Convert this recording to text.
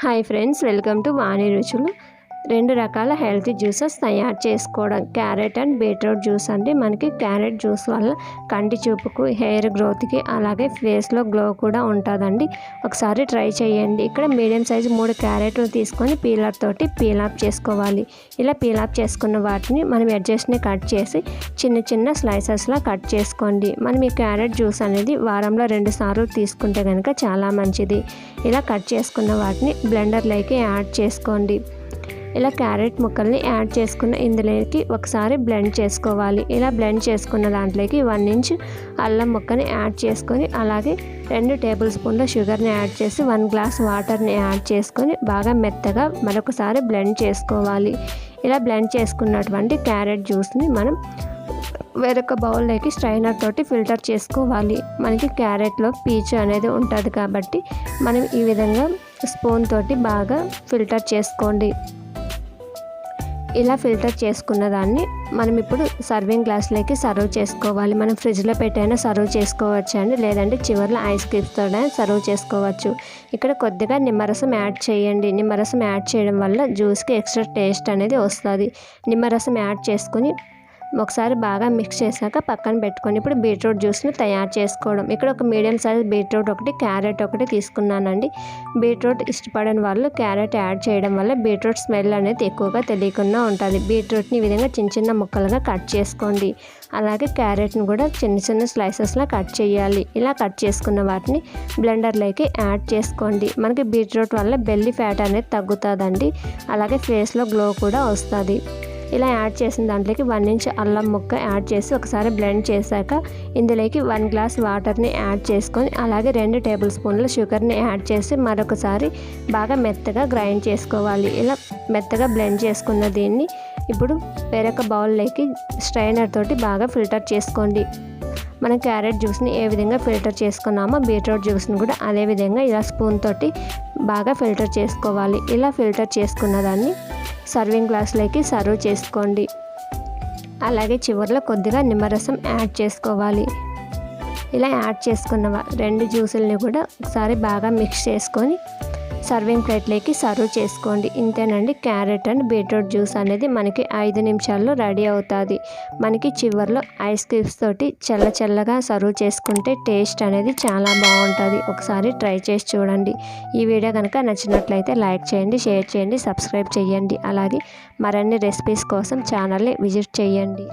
Hi friends, welcome to వాణి రుచులు. రెండు రకాల హెల్తీ జ్యూసెస్ తయారు చేసుకోవడం. క్యారెట్ అండ్ బీట్రూట్ జ్యూస్ అండి. మనకి క్యారెట్ జ్యూస్ వల్ల కంటి చూపుకు, హెయిర్ గ్రోత్కి, అలాగే ఫేస్లో గ్లో కూడా ఉంటుందండి. ఒకసారి ట్రై చేయండి. ఇక్కడ మీడియం సైజు 3 క్యారెట్లు తీసుకొని పీలర్ తోటి పీల్ ఆఫ్ చేసుకోవాలి. ఇలా పీల్ ఆఫ్ చేసుకున్న వాటిని మనం ఎడ్జెస్ని కట్ చేసి చిన్న చిన్న స్లైసెస్లా కట్ చేసుకోండి. మనం ఈ క్యారెట్ జ్యూస్ అనేది వారంలో 2 సార్లు తీసుకుంటే కనుక చాలా మంచిది. ఇలా కట్ చేసుకున్న వాటిని బ్లెండర్లోకి యాడ్ చేసుకోండి. ఇలా క్యారెట్ ముక్కల్ని యాడ్ చేసుకున్న ఇందులోకి ఒకసారి బ్లెండ్ చేసుకోవాలి. ఇలా బ్లెండ్ చేసుకున్న దాంట్లోకి 1 ఇంచ్ అల్లం ముక్కని యాడ్ చేసుకొని, అలాగే 2 టేబుల్ స్పూన్ల షుగర్ని యాడ్ చేసి 1 గ్లాస్ వాటర్ని యాడ్ చేసుకొని బాగా మెత్తగా మరొకసారి బ్లెండ్ చేసుకోవాలి. ఇలా బ్లెండ్ చేసుకున్నటువంటి క్యారెట్ జ్యూస్ని మనం వేరొక బౌల్లోకి స్ట్రైనర్ తోటి ఫిల్టర్ చేసుకోవాలి. మనకి క్యారెట్లో పీచు అనేది ఉంటుంది కాబట్టి మనం ఈ విధంగా స్పూన్ తోటి బాగా ఫిల్టర్ చేసుకోండి. ఇలా ఫిల్టర్ చేసుకున్న దాన్ని మనం ఇప్పుడు సర్వింగ్ గ్లాస్లోకి సర్వ్ చేసుకోవాలి. మనం ఫ్రిడ్జ్లో పెట్టైనా సర్వ్ చేసుకోవచ్చు అండి, లేదంటే చివరిలో ఐస్ క్యూబ్స్తో సర్వ్ చేసుకోవచ్చు. ఇక్కడ కొద్దిగా నిమ్మరసం యాడ్ చేయండి. నిమ్మరసం యాడ్ చేయడం వల్ల జ్యూస్కి ఎక్స్ట్రా టేస్ట్ అనేది వస్తుంది. నిమ్మరసం యాడ్ చేసుకొని ఒకసారి బాగా మిక్స్ చేశాక పక్కన పెట్టుకొని ఇప్పుడు బీట్రూట్ జ్యూస్ని తయారు చేసుకోవడం. ఇక్కడ ఒక మీడియం సైజ్ బీట్రూట్ ఒకటి, క్యారెట్ ఒకటి తీసుకున్నానండి. బీట్రూట్ ఇష్టపడని వాళ్ళు క్యారెట్ యాడ్ చేయడం వల్ల బీట్రూట్ స్మెల్ అనేది ఎక్కువగా తెలియకుండా ఉంటుంది. బీట్రూట్ని ఈ విధంగా చిన్న చిన్న ముక్కలుగా కట్ చేసుకోండి. అలాగే క్యారెట్ని కూడా చిన్న చిన్న స్లైసెస్లా కట్ చేయాలి. ఇలా కట్ చేసుకున్న వాటిని బ్లెండర్లోకి యాడ్ చేసుకోండి. మనకి బీట్రూట్ వల్ల బెల్లీ ఫ్యాట్ అనేది తగ్గుతుందండి. అలాగే ఫేస్లో గ్లో కూడా వస్తుంది. ఇలా యాడ్ చేసిన దాంట్లోకి 1 ఇంచ్ అల్లం ముక్క యాడ్ చేసి ఒకసారి బ్లెండ్ చేశాక ఇందులోకి 1 గ్లాస్ వాటర్ని యాడ్ చేసుకొని, అలాగే 2 టేబుల్ స్పూన్ల షుగర్ని యాడ్ చేసి మరొకసారి బాగా మెత్తగా గ్రైండ్ చేసుకోవాలి. ఇలా మెత్తగా బ్లెండ్ చేసుకున్న దీన్ని ఇప్పుడు వేరొక బౌల్లోకి స్ట్రైనర్ తోటి బాగా ఫిల్టర్ చేసుకోండి. మనం క్యారెట్ జ్యూస్ని ఏ విధంగా ఫిల్టర్ చేసుకున్నామో బీట్రూట్ జ్యూస్ని కూడా అదే విధంగా ఇలా స్పూన్ తోటి బాగా ఫిల్టర్ చేసుకోవాలి. ఇలా ఫిల్టర్ చేసుకున్న దాన్ని సర్వింగ్ గ్లాస్లోకి సర్వ్ చేసుకోండి. అలాగే చివరిలో కొద్దిగా నిమ్మరసం యాడ్ చేసుకోవాలి. ఇలా యాడ్ చేసుకున్న 2 జ్యూసుల్ని కూడా ఒకసారి బాగా మిక్స్ చేసుకొని సర్వింగ్ ప్లేట్లోకి సర్వ్ చేసుకోండి. ఇంతేనండి, క్యారెట్ అండ్ బీట్రూట్ జ్యూస్ అనేది మనకి 5 నిమిషాల్లో రెడీ అవుతుంది. మనకి చివరిలో ఐస్ క్యూబ్స్ తోటి చల్లగా సర్వ్ చేసుకుంటే టేస్ట్ అనేది చాలా బాగుంటుంది. ఒకసారి ట్రై చేసి చూడండి. ఈ వీడియో కనుక నచ్చినట్లయితే లైక్ చేయండి, షేర్ చేయండి, సబ్స్క్రైబ్ చేయండి. అలాగే మరిన్ని రెసిపీస్ కోసం ఛానల్ని విజిట్ చేయండి.